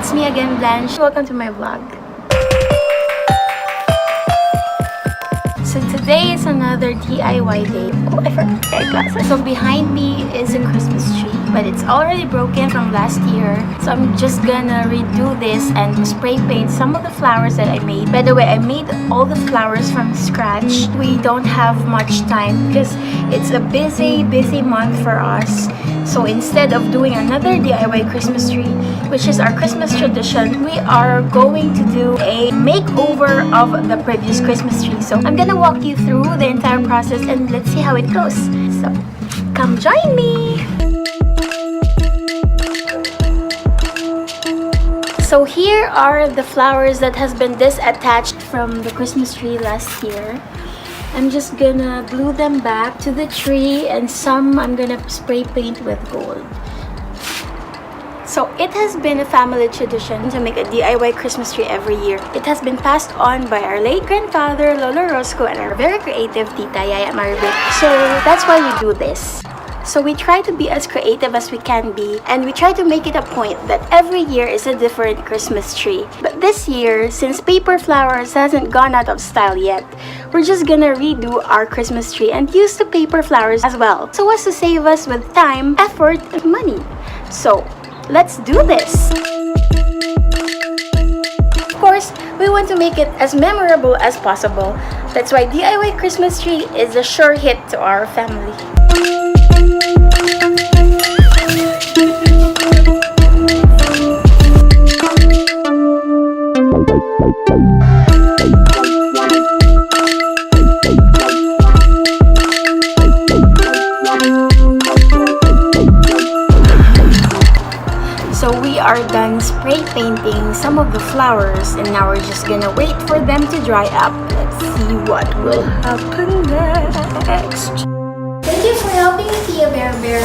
It's me again, Blanche. Welcome to my vlog. So today is another DIY day. Oh, I forgot my glasses. So behind me is a Christmas tree, but it's already broken from last year. So I'm just gonna redo this and spray paint some of the flowers that I made. By the way, I made all the flowers from scratch. We don't have much time because it's a busy month for us. So instead of doing another DIY Christmas tree, which is our Christmas tradition, we are going to do a makeover of the previous Christmas tree. So I'm gonna walk you through the entire process and let's see how it goes. So come join me! So here are the flowers that has been disattached from the Christmas tree last year. I'm just gonna glue them back to the tree, and some I'm gonna spray paint with gold. So it has been a family tradition to make a DIY Christmas tree every year. It has been passed on by our late grandfather, Lolo Roscoe, and our very creative Tita, Yaya Maribel. So that's why we do this. So we try to be as creative as we can be, and we try to make it a point that every year is a different Christmas tree. But this year, since paper flowers hasn't gone out of style yet, we're just gonna redo our Christmas tree and use the paper flowers as well, so as to save us with time, effort, and money. So let's do this! Of course, we want to make it as memorable as possible. That's why DIY Christmas tree is a sure hit to our family. So we are done spray painting some of the flowers, and now we're just gonna wait for them to dry up. Let's see what will happen next. Thank you for helping me, Tia Bear Bear.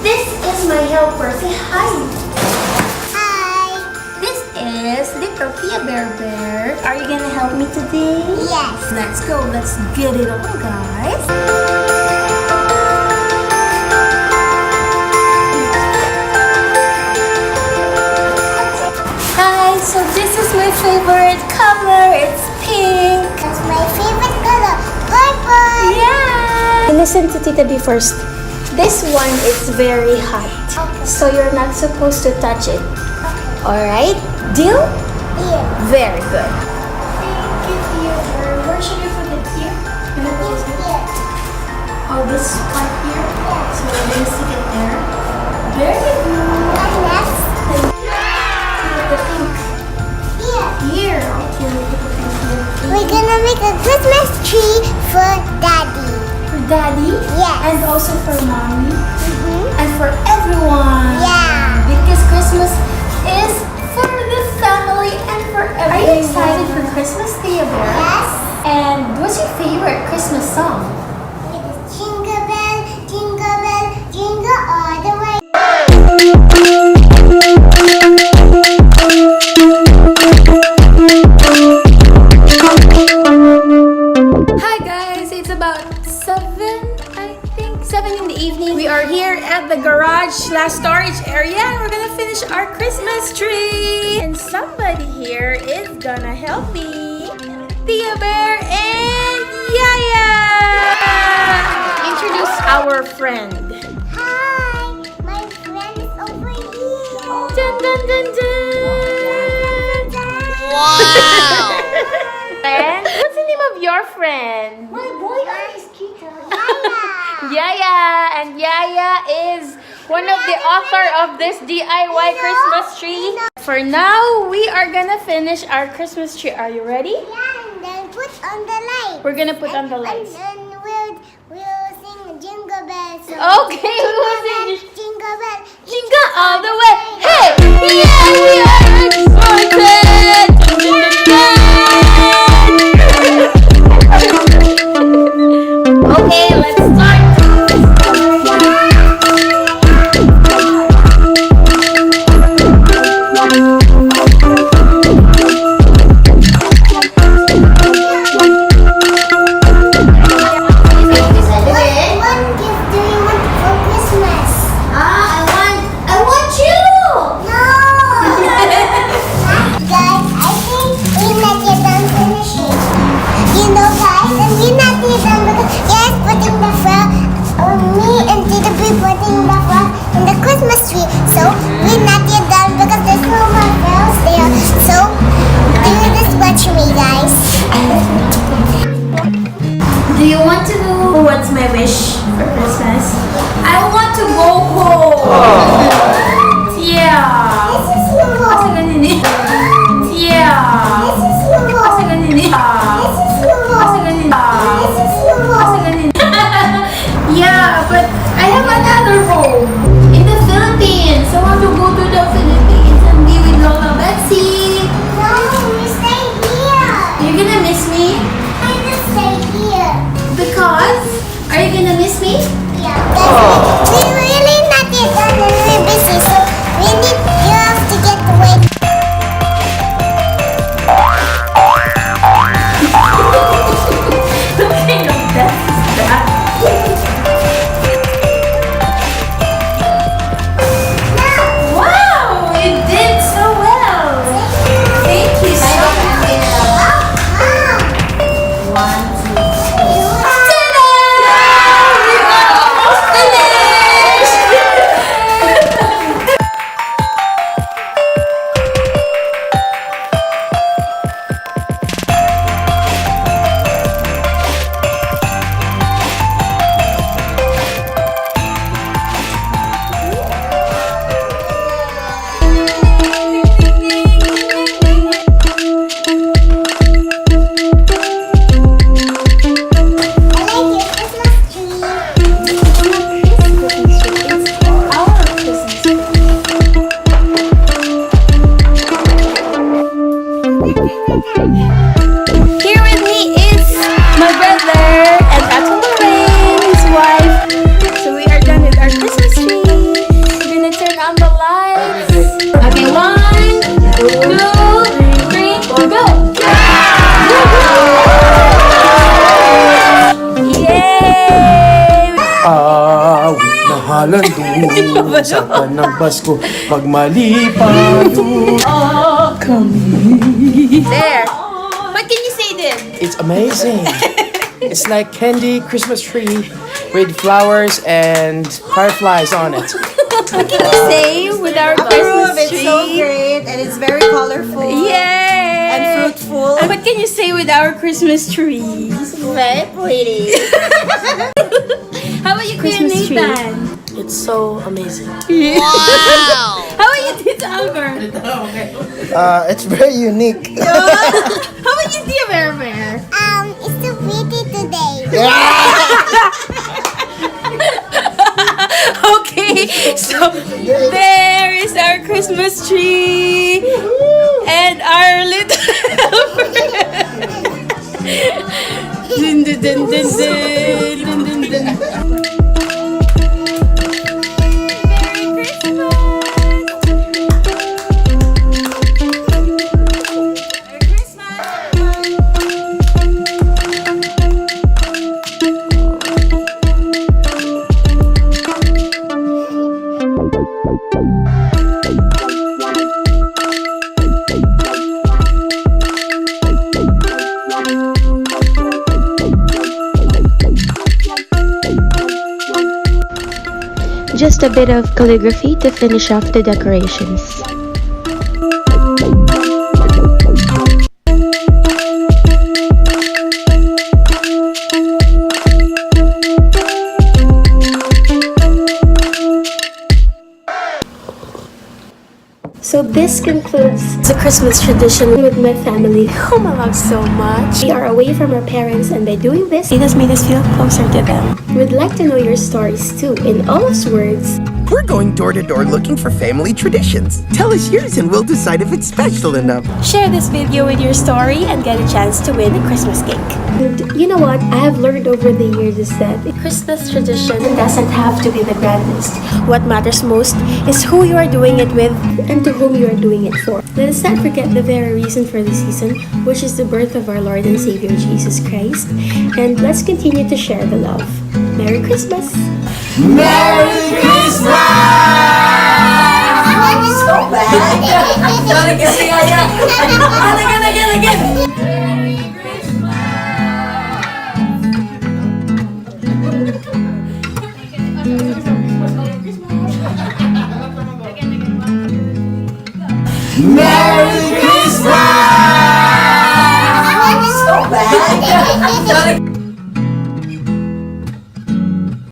This is my helper. Say hi. Hi. This is little Tia Bear Bear. Are you gonna help me today? Yes. Let's go. Let's get it on, guys. So this is my favorite color. It's pink. That's my favorite color. Purple. Yeah. Listen to Tita B first. This one is very hot. Okay. So you're not supposed to touch it. Okay. Alright? Deal? Here. Very good. Thank you, Tia. Where should we put it here? Gonna put it here? Oh, this part here? Yeah. So we're gonna stick it there. Very good. And next. Put the pink. Here, okay, We're gonna make a Christmas tree for Daddy. for Daddy, Yes. and also for Mommy, and for everyone. Yeah. Because Christmas is for the family and for everyone. Are you excited for Christmas, Tia Bear? Yes. And what's your favorite Christmas song? It is jingle bell, jingle all the way. Hi guys, it's about 7 in the evening. We are here at the garage / storage area, and we're gonna finish our Christmas tree. And somebody here is gonna help me. Tia Bear and Yaya! Introduce our friend. Hi. My friend is over here. Dun dun dun dun! Wow. And what's the name of your friend? My boy is Kita. Yaya. Yaya, and Yaya is one of the author of this DIY Christmas tree. For now, we are gonna finish our Christmas tree. Are you ready? Yeah, and then put on the light. We're gonna put on the lights. And we'll sing jingle bells. Okay, we will sing Jingle bell. Jingle all the way. Hey! Yeah, we are excited! Okay, let's start. What gift do you want for Christmas? I want you. Here with me is my brother and Ato Lorraine, his wife. So we are done with our Christmas tree. We're gonna turn on the lights. Okay, 1, 2, 3, go! Yay! Awit na halandun sa kanang Pasko pag malipan There. What can you say then? It's amazing. It's like candy Christmas tree with flowers and fireflies on it. What can you say with our Christmas It's tree? so great and it's very colorful Yay! and fruitful. And what can you say with our Christmas tree? Very pretty. How about you, Kuya Christmas tree. Nathan? It's so amazing. How about you, Tito Albert? It's very unique. How about you, Tia Bear? It's too pretty today. Okay, so there is our Christmas tree and our little helper. Dun, dun, dun, dun, dun, dun, dun, dun. Merry Christmas! Merry Christmas! Just a bit of calligraphy to finish off the decorations. So this concludes the Christmas tradition with my family, whom I love so much. We are away from our parents, and by doing this, it has made us feel closer to them. We'd like to know your stories too, in Olaf's words. We're going door to door looking for family traditions. Tell us yours and we'll decide if it's special enough. Share this video with your story and get a chance to win a Christmas cake. And you know what I have learned over the years is that Christmas tradition doesn't have to be the grandest. What matters most is who you are doing it with and to whom you are doing it for. Let us not forget the very reason for the season, which is the birth of our Lord and Savior Jesus Christ. And let's continue to share the love. Merry Christmas! Merry Christmas! So bad. Merry Christmas! So bad.